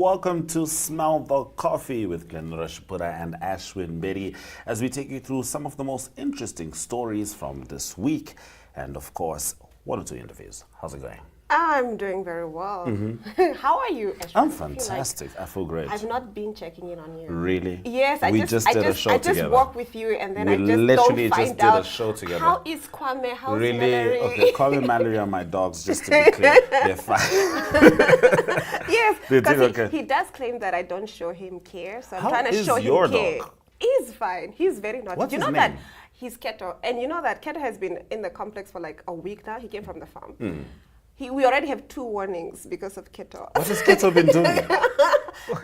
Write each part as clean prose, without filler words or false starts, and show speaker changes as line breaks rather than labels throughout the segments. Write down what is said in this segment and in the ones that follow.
welcome to Smell the Coffee with Glenn Rashpuda and Ashwin Bedi as we take you through some of the most interesting stories from this week and, of course, one or two interviews. How's it going?
I'm doing very well. How are you, Ashwin?
I'm fantastic. I feel great.
I've not been checking in on you.
Really?
Yes,
I just
walk with you and then
we
I just
literally
don't
just
find
did
out
a show together.
How is Kwame? How's
Really?
Mallory?
Okay, Kwame and Mallory are my dogs, just to be clear. They're fine.
Yes,
They did
because
okay.
he does claim that I don't show him care, so I'm
How
trying to
is
show
your
him care.
dog?
He's fine. He's very naughty.
What's
you
his
know
name?
that he's Keto, and you know that Keto has been in the complex for like a week now. He came from the farm. We already have 2 warnings because of Keto.
What has Keto been doing?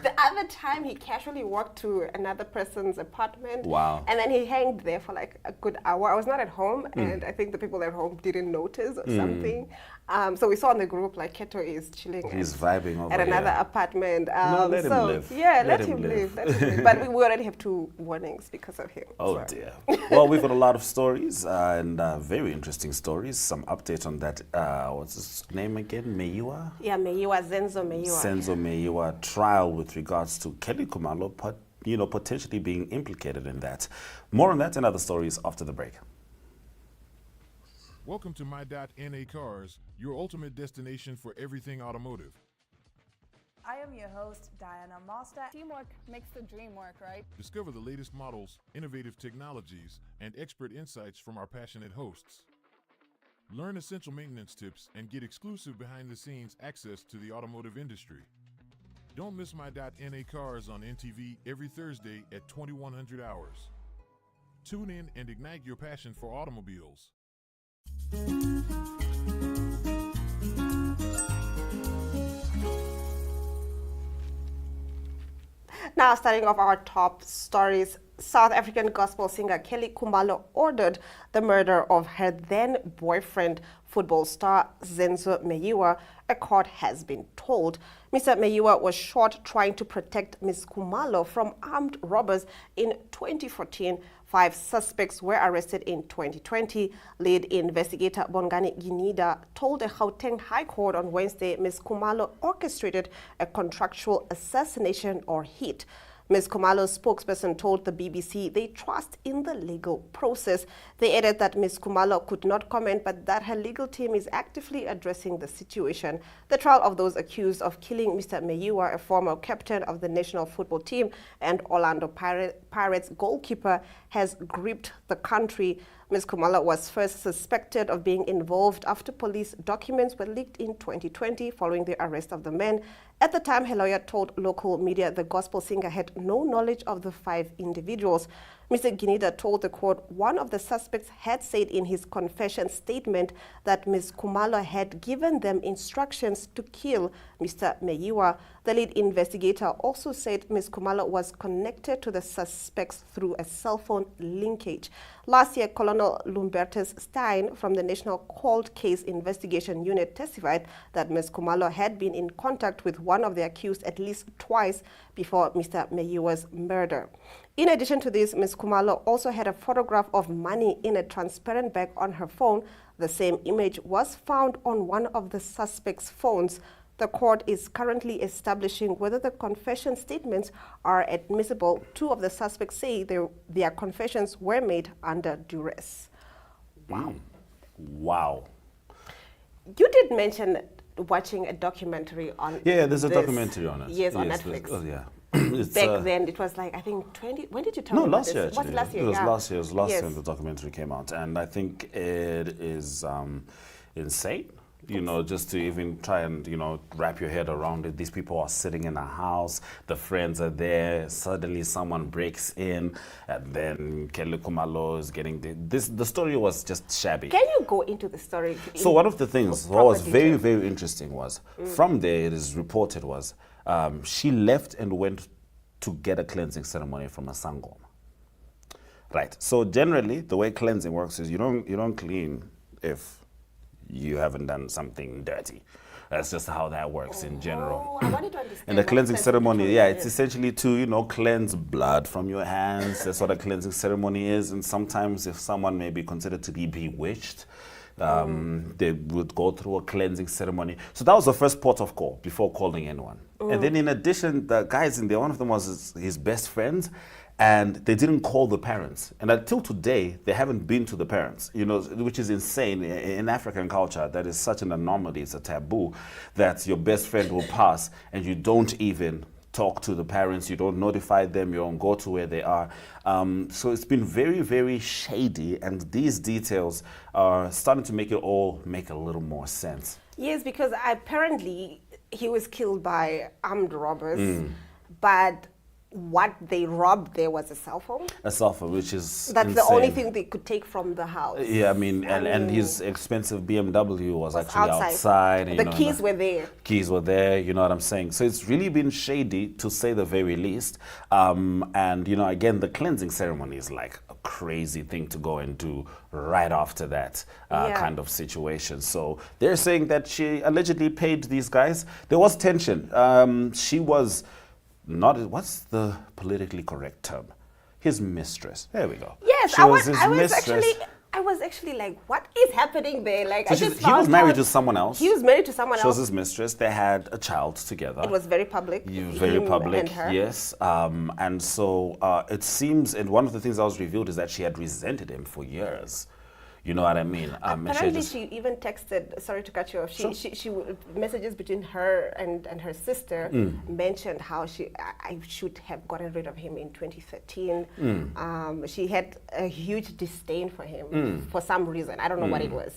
The other time he casually walked to another person's apartment.
Wow.
And then he hanged there for like a good hour. I was not at home and I think the people at home didn't notice or something. So we saw in the group like Keto is chilling.
He's vibing over
at another
here.
apartment.
No, let him live.
Yeah,
Let
let
him
him
live.
live. Let him live. But we already have 2 warnings because of him.
Oh
so.
dear. Well, we've got a lot of stories and very interesting stories. Some update on that. What's his name again? Meiwa?
Yeah, Meiwa, Zenzo Meiwa.
Senzo Meiwa trial with regards to Kelly Khumalo, potentially being implicated in that. More on that and other stories after the break.
Welcome to My.NA Cars, your ultimate destination for everything automotive.
I am your host, Diana Master. Teamwork makes the dream work, right?
Discover the latest models, innovative technologies, and expert insights from our passionate hosts. Learn essential maintenance tips and get exclusive behind-the-scenes access to the automotive industry. Don't miss My.NA Cars on NTV every Thursday at 2100 hours. Tune in and ignite your passion for automobiles.
Now, starting off our top stories, South African gospel singer Kelly Khumalo ordered the murder of her then boyfriend, football star Zenzo Meiwa, a court has been told. Mr. Meiwa was shot trying to protect Ms. Khumalo from armed robbers in 2014. 5 suspects were arrested in 2020. Lead investigator Bongani Ginida told the Gauteng High Court on Wednesday Ms. Khumalo orchestrated a contractual assassination or hit. Ms. Khumalo's spokesperson told the BBC they trust in the legal process. They added that Ms. Khumalo could not comment, but that her legal team is actively addressing the situation. The trial of those accused of killing Mr. Meiwa, a former captain of the national football team and Orlando Pirates goalkeeper, has gripped the country. Ms. Khumalo was first suspected of being involved after police documents were leaked in 2020 following the arrest of the man. At the time, her lawyer told local media the gospel singer had no knowledge of the 5 individuals. Mr. Ginida told the court one of the suspects had said in his confession statement that Ms. Khumalo had given them instructions to kill Mr. Meiwa. The lead investigator also said Ms. Khumalo was connected to the suspects through a cell phone linkage. Last year, Colonel Lumbertus Stein from the National Cold Case Investigation Unit testified that Ms. Khumalo had been in contact with one of the accused at least twice before Mr. Meiwa's murder. In addition to this, Ms. Khumalo also had a photograph of money in a transparent bag on her phone. The same image was found on one of the suspects' phones. The court is currently establishing whether the confession statements are admissible. 2 of the suspects say their confessions were made under duress. Wow.
Wow.
You did mention watching a documentary on
Yeah, there's a
this.
documentary on it.
Yes, on Netflix.
Oh, yeah. It's,
Back then, it was like, I think, 20... When did you tell
no,
me about
last year,
this?
actually.
Was it last year?
It was
Yeah.
last year. It was last
Yes.
year the documentary came out. And I think it is insane, just to even try and, wrap your head around it. These people are sitting in a house, the friends are there, suddenly someone breaks in, and then Kelly Khumalo is getting... The story was just shabby.
Can you go into the story?
So one of the things what was very, very interesting was, from there it is reported was, she left and went to get a cleansing ceremony from a sangoma. Right. So generally, the way cleansing works is you don't clean if you haven't done something dirty. That's just how that works in general.
I wanted to understand.
And the
what
cleansing ceremony, yeah, it's
is.
essentially to, cleanse blood from your hands. That's what a cleansing ceremony is. And sometimes if someone may be considered to be bewitched, They would go through a cleansing ceremony. So that was the first port of call before calling anyone. And then in addition, the guys in there, one of them was his best friends, and they didn't call the parents. And until today, they haven't been to the parents, which is insane. In African culture, that is such an anomaly. It's a taboo that your best friend will pass and you don't even talk to the parents, you don't notify them, you don't go to where they are. So it's been very, very shady, and these details are starting to make it all make a little more sense.
Yes, because apparently he was killed by armed robbers, but what they robbed there was a cell phone.
A cell phone, which is
That's
insane.
the only thing they could take from the house.
Yeah, and his expensive BMW was actually outside.
The keys were there.
Keys were there, you know what I'm saying? So it's really been shady, to say the very least. And, again, the cleansing ceremony is like a crazy thing to go and do right after that kind of situation. So they're saying that she allegedly paid these guys. There was tension. She was not, what's the politically correct term? His mistress. There we go.
Yes,
she was his mistress.
I was actually like, what is happening there? Like,
So he was married to someone else.
He was married to someone
She
else.
was his mistress. They had a child together.
It was very public.
Very
him
public,
and her.
yes. And so it seems, and one of the things that was revealed is that she had resented him for years. You know what I mean?
Apparently, she even texted. Sorry to cut you off. She messages between her and her sister mentioned how I should have gotten rid of him in 2013. She had a huge disdain for him for some reason. I don't know what it was.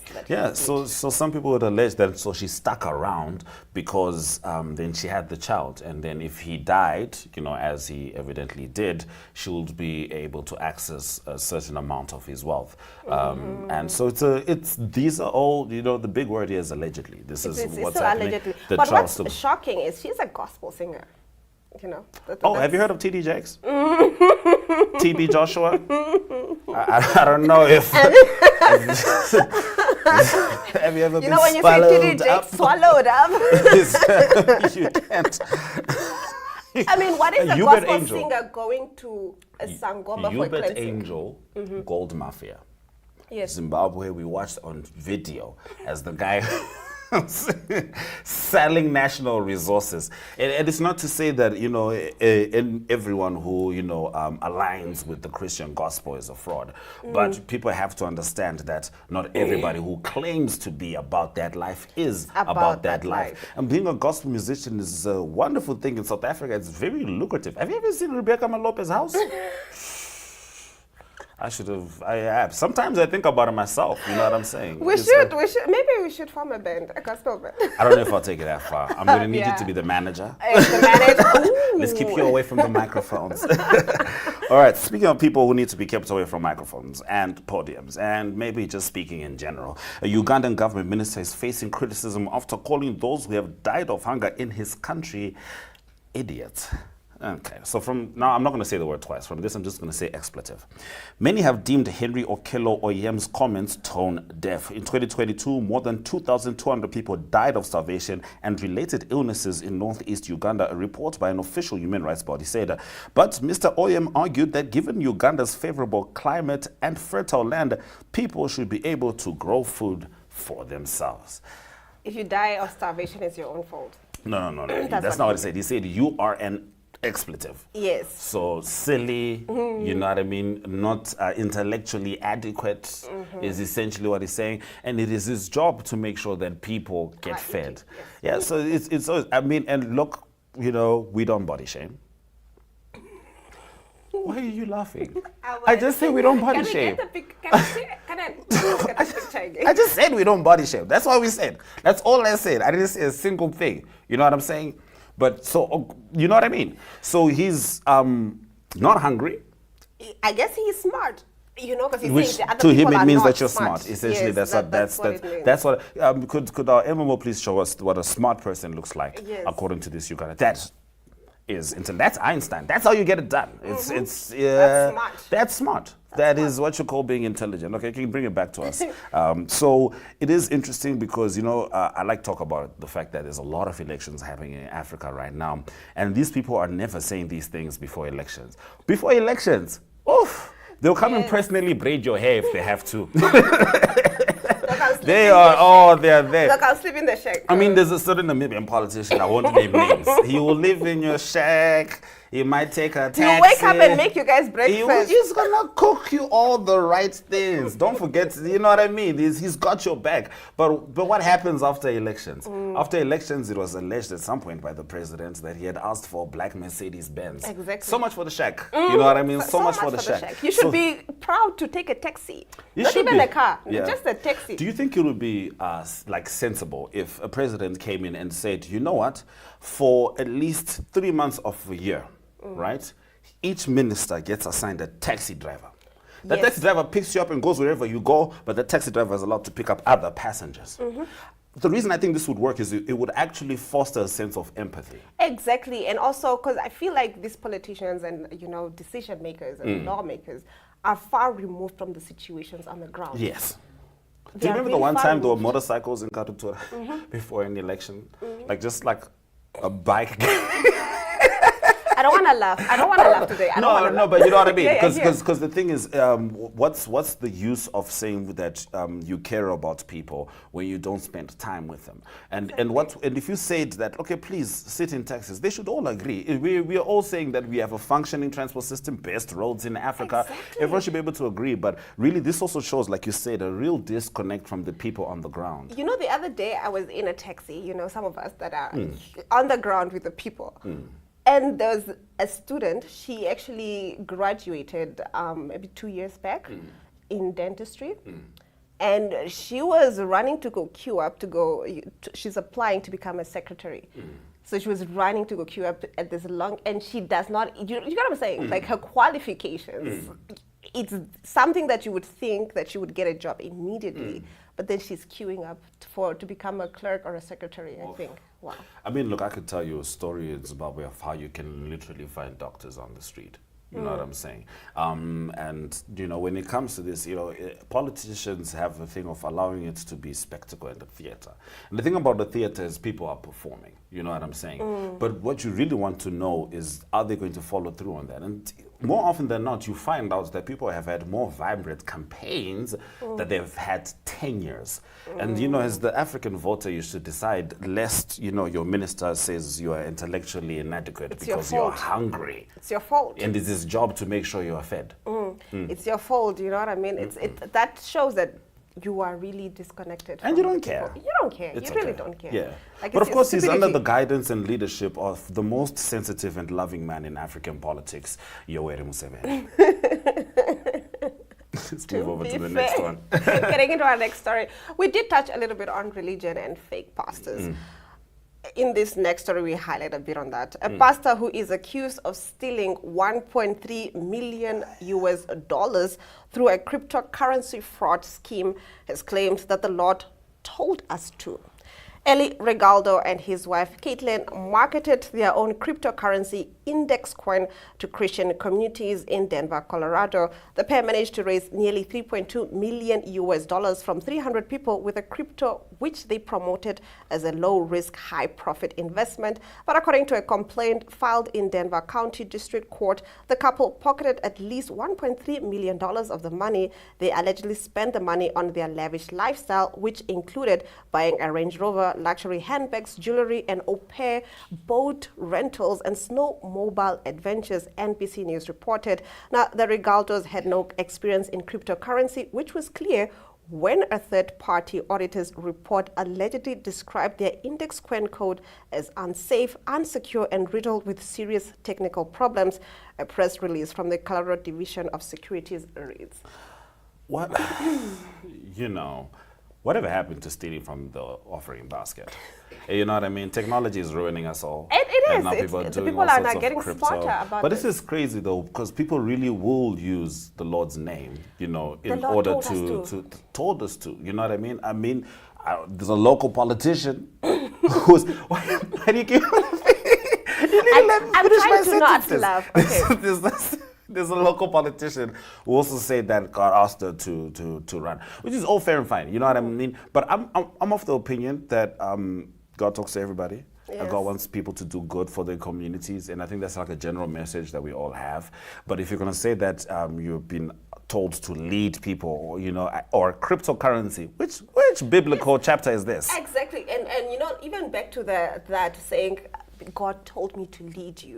So some people would allege that she stuck around because then she had the child, and then if he died, as he evidently did, she would be able to access a certain amount of his wealth. And so these are all, the big word here is allegedly. This is what's happening.
Allegedly. But what's shocking is she's a gospel singer.
Have you heard of TD Jakes? TB Joshua? I don't know if... have you ever been
when you say TD Jakes, swallowed up?
You can't.
I mean, what is a gospel singer going to a sangoma for
Hubert
cleansing?
Angel, Gold Mafia.
Yes.
Zimbabwe, we watched on video as the guy selling national resources. And it's not to say that, everyone who, aligns with the Christian gospel is a fraud. But people have to understand that not everybody who claims to be about that life is about that life. And being a gospel musician is a wonderful thing in South Africa. It's very lucrative. Have you ever seen Rebecca Malopez's house? I have. Sometimes I think about it myself, you know what I'm saying?
Maybe we should form a band, a gospel band.
I don't know if I'll take it that far. I'm going to need you to be the manager.
The manager.
Let's keep you away from the microphones. All right, speaking of people who need to be kept away from microphones and podiums, and maybe just speaking in general, a Ugandan government minister is facing criticism after calling those who have died of hunger in his country idiots. Okay, so from now, I'm not going to say the word twice. From this, I'm just going to say expletive. Many have deemed Henry Okello Oyem's comments tone deaf. In 2022, more than 2,200 people died of starvation and related illnesses in northeast Uganda, a report by an official human rights body said. But Mr. Oyem argued that given Uganda's favorable climate and fertile land, people should be able to grow food for themselves.
If you die of starvation, it's your own fault.
No. That's not what he said. He said you are an expletive.
Yes.
So silly, you know what I mean, not intellectually adequate is essentially what he's saying. And it is his job to make sure that people get fed. Yes. Yeah, so it's always, and look, we don't body shame. Why are you laughing? I just said we don't body shame. I just said we don't body shame. That's what we said. That's all I said. I didn't say a single thing. You know what I'm saying? But so, you know what I mean? So he's not hungry.
I guess he's smart. Because he's
which
saying the other
to him
people
it
are
means
not
that you're smart. Essentially,
yes,
that's what. Could our MMO please show us what a smart person looks like according to this Uganda? That's Einstein. That's how you get it done. That's smart. That's smart. That is what you call being intelligent. Okay, can you bring it back to us? So it is interesting because, I like to talk about the fact that there's a lot of elections happening in Africa right now. And these people are never saying these things before elections. Before elections, oof, they'll come and personally braid your hair if they have to. They are, oh, they're there.
Look, I'll sleep in the shack.
I mean, there's a certain Namibian politician, I won't name names. He will live in your shack. He might take a taxi.
He'll wake up and make you guys breakfast.
He's gonna cook you all the right things. Don't forget, you know what I mean? He's got your back. But what happens after elections? After elections, it was alleged at some point by the president that he had asked for black Mercedes-Benz.
Exactly.
So much for the shack. You know what I mean? So much for the shack.
You should be proud to take a taxi. Not even a car, just a taxi.
Do you think it would be like sensible if a president came in and said, you know what, for at least 3 months of a year, right, each minister gets assigned a taxi driver. The taxi driver picks you up and goes wherever you go, but the taxi driver is allowed to pick up other passengers. The reason I think this would work is it would actually foster a sense of empathy.
Exactly, and also because I feel like these politicians and decision makers and lawmakers are far removed from the situations on the ground.
Yes. Do you remember the one time there were motorcycles in Katutura before an election? Like just like a bike.
I don't want to laugh. I don't want to laugh today.
No, but you know what I mean? Because
Yeah.
the thing is, what's the use of saying that you care about people when you don't spend time with them? And if you said that, okay, please sit in taxis, they should all agree. We are all saying that we have a functioning transport system, best roads in Africa.
Exactly.
Everyone should be able to agree. But really, this also shows, like you said, a real disconnect from the people on the ground.
You know, the other day I was in a taxi, some of us that are on the ground with the people. And there was a student, she actually graduated maybe 2 years back in dentistry. And she was running to go queue up she's applying to become a secretary. So she was running to go queue up at this long, and she does not, you know what I'm saying? Like her qualifications, it's something that you would think that she would get a job immediately, but then she's queuing up to become a clerk or a secretary, I think. Wow.
I mean, look, I could tell you a story in Zimbabwe of how you can literally find doctors on the street. You know what I'm saying? And, when it comes to this, politicians have a thing of allowing it to be spectacle and the theater. And the thing about the theater is people are performing. You know what I'm saying? But what you really want to know is, are they going to follow through on that? And more often than not, you find out that people have had more vibrant campaigns that they've had tenures. And, as the African voter, you should decide, lest, your minister says you are intellectually inadequate because you're hungry.
It's your fault.
And it's his job to make sure you are fed.
It's your fault, you know what I mean? That shows that you are really disconnected.
And you don't care.
You don't care.
It's
you really
okay.
don't care.
Yeah.
Like,
but of course, he's under
stupidity.
the guidance and leadership of the most sensitive and loving man in African politics, Yoweri Museveni. Let's move over to the next one.
Getting into our next story. We did touch a little bit on religion and fake pastors. In this next story, we highlight a bit on that. A pastor who is accused of stealing $1.3 million through a cryptocurrency fraud scheme has claimed that the Lord told us to. Eli Regaldo and his wife Caitlin marketed their own cryptocurrency index coin to Christian communities in Denver, Colorado. The pair managed to raise nearly $3.2 million from 300 people with a crypto which they promoted as a low-risk, high-profit investment. But according to a complaint filed in Denver County District Court, the couple pocketed at least $1.3 million of the money. They allegedly spent the money on their lavish lifestyle, which included buying a Range Rover, luxury handbags, jewelry, and au pair boat rentals and snowmobile adventures, NBC News reported. Now, the Regaldos had no experience in cryptocurrency, which was clear when a third-party auditor's report allegedly described their index coin code as unsafe, unsecure, and riddled with serious technical problems. A press release from the Colorado Division of Securities reads.
What? Whatever happened to stealing from the offering basket? You know what I mean? Technology is ruining us all.
It
and
is.
now people are doing
people
all
are
sorts
now
of
getting
crypto.
smarter about
But
this.
this is crazy though, because people really will use the Lord's name, in
Lord
order
told
told us to. You know what I mean? There's a local politician who's. Why do you keep?
I'm trying to not laugh. Okay.
There's a local politician who also said that God asked her to run, which is all fair and fine. You know what I mean? But I'm of the opinion that God talks to everybody.
Yes.
God wants people to do good for their communities, and I think that's like a general message that we all have. But if you're going to say that you've been told to lead people, or, or cryptocurrency. Which biblical chapter is this?
Exactly. And even back to that saying, God told me to lead you.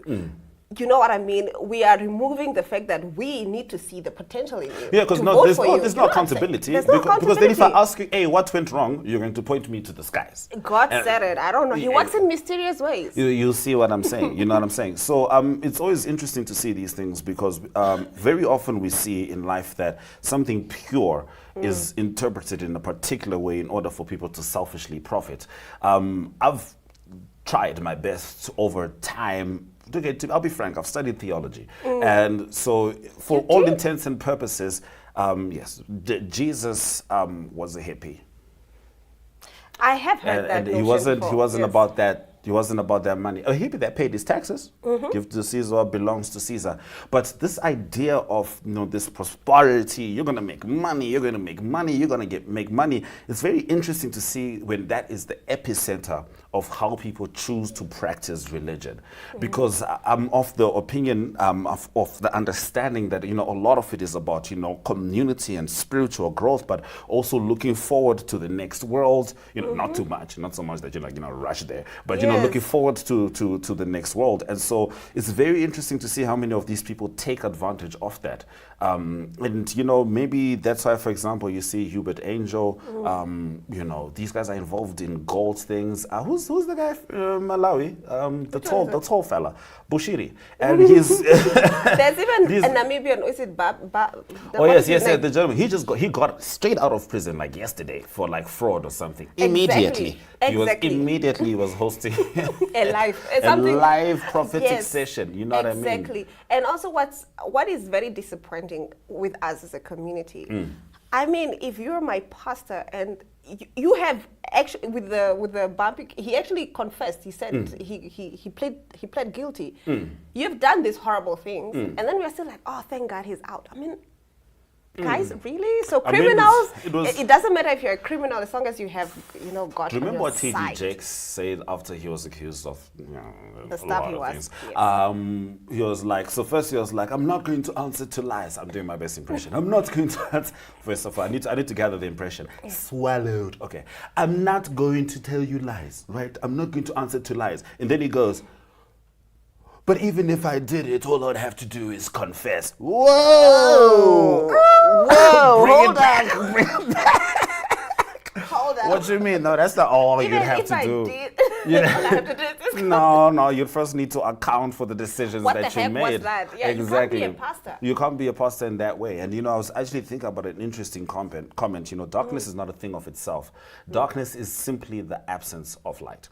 You know what I mean? We are removing the fact that we need to see the potential in you.
Yeah, because there's no accountability. Because then if I ask you, hey, what went wrong, you're going to point me to the skies.
God said it. I don't know. He works in mysterious ways.
You see what I'm saying. You know what I'm saying? So it's always interesting to see these things, because very often we see in life that something pure is interpreted in a particular way in order for people to selfishly profit. I've tried my best over time. I'll be frank, I've studied theology. And so for all intents and purposes, yes, Jesus was a hippie.
I have heard that.
And he wasn't about that. He wasn't about that money. A hippie that paid his taxes, give to Caesar what belongs to Caesar. But this idea of this prosperity, you're gonna make money, you're gonna make money, you're gonna make money. It's very interesting to see when that is the epicenter of how people choose to practice religion. Because I'm of the opinion, of the understanding that a lot of it is about community and spiritual growth, but also looking forward to the next world. Not too much, not so much that you rush there, but looking forward to the next world. And so it's very interesting to see how many of these people take advantage of that. And maybe that's why, for example, you see Hubert Angel. These guys are involved in gold things. Who's the guy from Malawi? The tall fella, Bushiri, and he's.
There's even a Namibian. Is it
yes, the German. He got straight out of prison like yesterday for fraud or something. Immediately, he was hosting
a live
prophetic session. You know what I mean?
Exactly. And also, what is very disappointing with us as a community. I mean, if you're my pastor and you have actually with the bumpy, he actually confessed. He said he pled guilty. You've done these horrible things, and then we're still like, oh, thank God he's out. I mean, guys, really? So criminals, it doesn't matter if you're a criminal as long as you have, God.
Remember what T.D. Jakes said after he was accused of
the stuff he was.
Things. Yes. He was like, first he was like, I'm not going to answer to lies. I'm doing my best impression. I'm not going to answer. First of all, I need to gather the impression. Swallowed. Okay. I'm not going to tell you lies, right? I'm not going to answer to lies. And then he goes, but even if I did it, all I'd have to do is confess. Whoa!
Whoa!
Bring
Hold
it back.
Hold on.
What do you mean? No, that's not all you'd have to do. No, you first need to account for the decisions that you made.
What the heck was that? Yeah,
exactly.
You can't be a pastor.
You can't be a pastor in that way. And I was actually thinking about an interesting comment. Darkness is not a thing of itself. Darkness is simply the absence of light.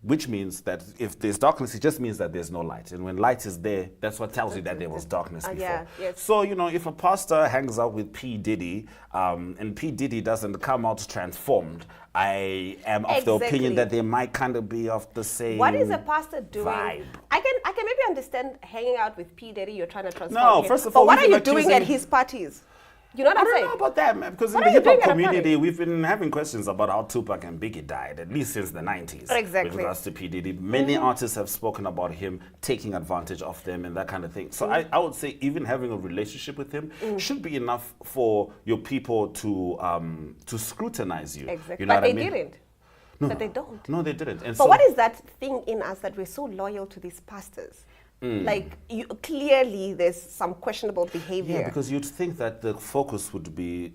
Which means that if there's darkness, it just means that there's no light. And when light is there, that's what tells you that there was darkness before.
Yeah, yes.
So, if a pastor hangs out with P. Diddy, and P. Diddy doesn't come out transformed, I am of the opinion that they might kind of be of the same
What is a pastor doing?
Vibe.
I can maybe understand hanging out with P. Diddy, you're trying to transform him.
First of all,
but what are you doing at his parties? You know what I'm saying?
I don't know about that, man, because in the hip-hop community, we've been having questions about how Tupac and Biggie died, at least since the 90s.
Exactly.
With regards to P. Diddy. Many artists have spoken about him taking advantage of them and that kind of thing. So I would say even having a relationship with him should be enough for your people to scrutinize you.
Exactly.
But
they didn't.
No.
But they don't.
No, they didn't. And
but what is that thing in us that we're so loyal to these pastors? Clearly there's some questionable behavior.
Yeah, because you'd think that the focus would be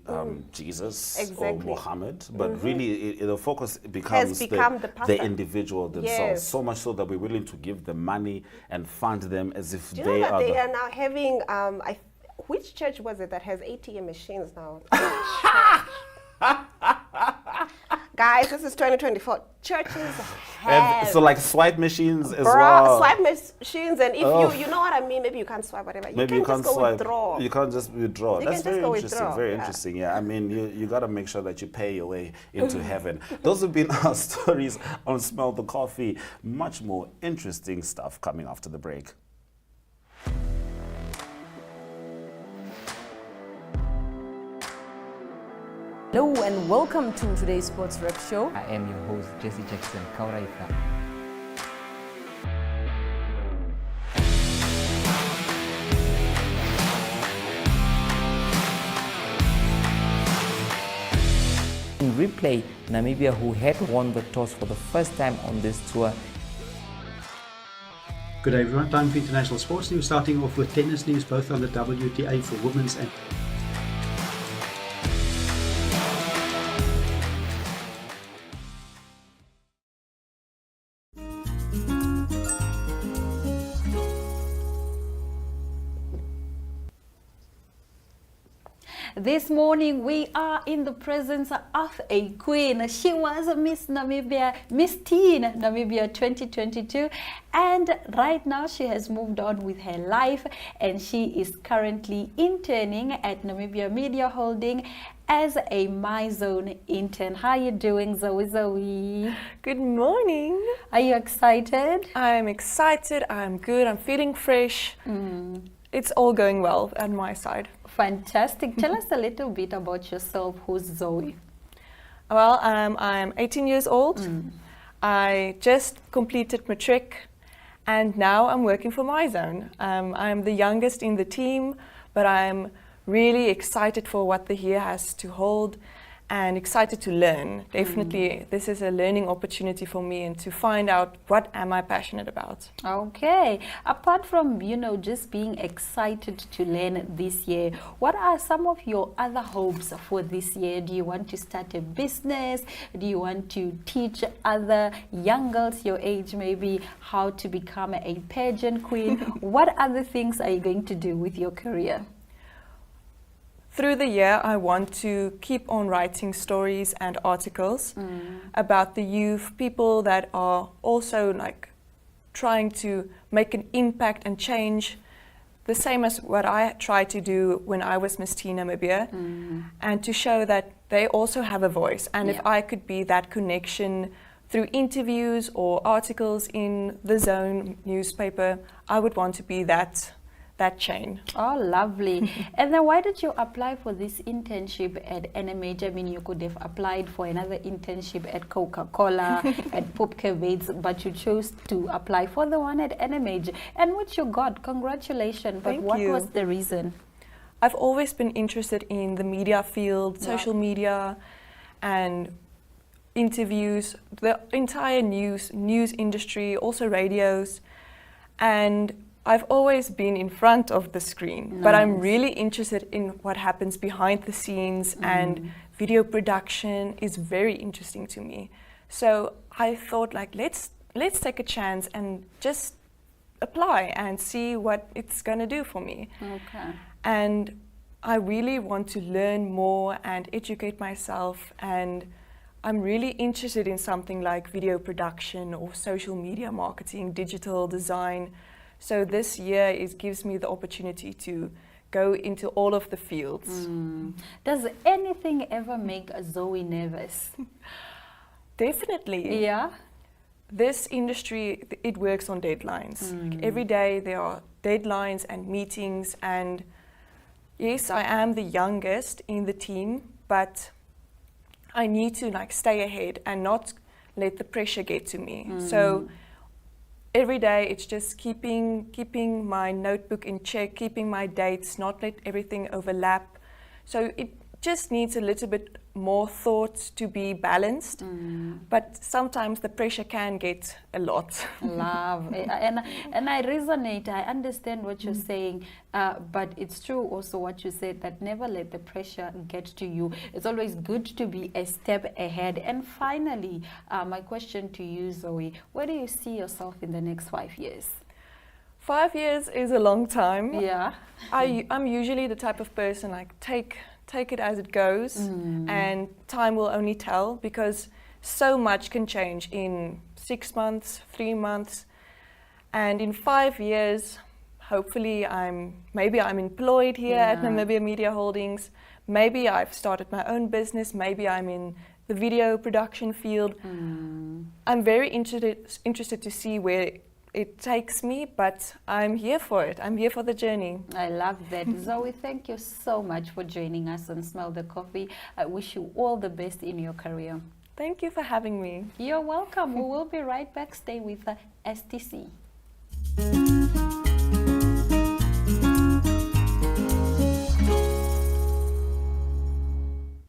Jesus or Muhammad, but really the focus becomes the individual themselves.
Yes.
So much so that we're willing to give them money and fund them as if
Do you
they
know that
are
they are now having, which church was it that has ATM machines now? Guys, this is 2024. Churches have...
So like swipe machines as well.
Swipe machines, and if you know what I mean, maybe you can't swipe whatever. You can't just go withdraw.
You can't just withdraw. That's very interesting. Very
yeah.
interesting. Yeah, I mean, you got to make sure that you pay your way into heaven. Those have been our stories on Smell the Coffee. Much more interesting stuff coming after the break.
Hello and welcome to today's Sports Rep Show.
I am your host, Jesse Jackson Kauraifa. replay Namibia, who had won the toss for the first time on this tour.
Good day everyone, time for international sports news, starting off with tennis news, both on the WTA for women's and
This morning we are in the presence of a queen. She was Miss Namibia, Miss Teen Namibia 2022, and right now she has moved on with her life and she is currently interning at Namibia Media Holding as a My Zone intern. How are you doing, Zoe?
Good morning.
Are you excited?
I'm excited, I'm good, I'm feeling fresh. It's all going well on my side.
Fantastic. Tell us a little bit about yourself. Who's Zoe?
Well, I'm 18 years old. I just completed matric and now I'm working for My Zone. I'm the youngest in the team, but I'm really excited for what the year has to hold and excited to learn. Definitely, this is a learning opportunity for me and to find out what am I passionate about.
Okay. Apart from, just being excited to learn this year, what are some of your other hopes for this year? Do you want to start a business? Do you want to teach other young girls your age maybe how to become a pageant queen? What other things are you going to do with your career?
Through the year, I want to keep on writing stories and articles about the youth, people that are also like trying to make an impact and change, the same as what I tried to do when I was Miss Teen Namibia, and to show that they also have a voice. And if I could be that connection through interviews or articles in the Zone newspaper, I would want to be that chain.
Oh, lovely. And then why did you apply for this internship at NMH? I mean, you could have applied for another internship at Coca-Cola, at Popkevades, but you chose to apply for the one at NMH, and which you got. Congratulations. But what was the reason?
I've always been interested in the media field, social media, and interviews, the entire news industry, also radios, and I've always been in front of the screen, but I'm really interested in what happens behind the scenes, and video production is very interesting to me. So I thought, like, let's take a chance and just apply and see what it's gonna do for me.
Okay.
And I really want to learn more and educate myself, and I'm really interested in something like video production or social media marketing, digital design. So this year gives me the opportunity to go into all of the fields.
Does anything ever make Zoe nervous?
Definitely.
Yeah.
This industry, it works on deadlines. Like every day there are deadlines and meetings, and yes, I am the youngest in the team, but I need to stay ahead and not let the pressure get to me. So every day it's just keeping my notebook in check, keeping my dates, not let everything overlap. So it just needs a little bit more thought to be balanced, but sometimes the pressure can get a lot.
Love. And I resonate, I understand what you're saying, but it's true also what you said, that never let the pressure get to you. It's always good to be a step ahead. And finally, my question to you, Zoe, where do you see yourself in the next 5 years?
5 years is a long time.
Yeah.
I'm usually the type of person take it as it goes, and time will only tell, because so much can change in 6 months, 3 months, and in 5 years, hopefully maybe I'm employed here at Namibia Media Holdings, maybe I've started my own business, maybe I'm in the video production field. I'm very interested to see where it takes me, but I'm here for it. I'm here for the journey.
I love that. Zoe, thank you so much for joining us on Smell the Coffee. I wish you all the best in your career.
Thank you for having me.
You're welcome. We will be right back. Stay with STC.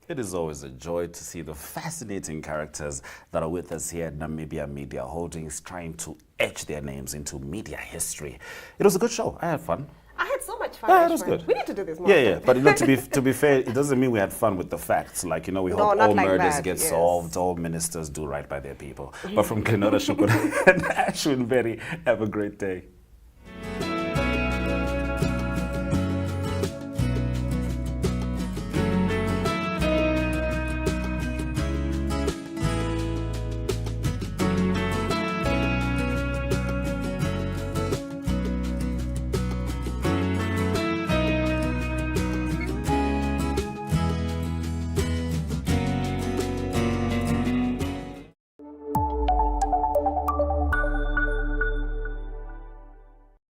It is always a joy to see the fascinating characters that are with us here at Namibia Media Holdings, trying to etch their names into media history. It was a good show. I had fun.
I had so much fun.
Yeah, it was good.
We need to do this more.
Yeah. But to be fair, it doesn't mean we had fun with the facts. Like, we
No,
hope
not
all
like
murders
that,
get
yes.
solved, all ministers do right by their people. But from Glenora Shukun and Ashwin Berry, have a great day.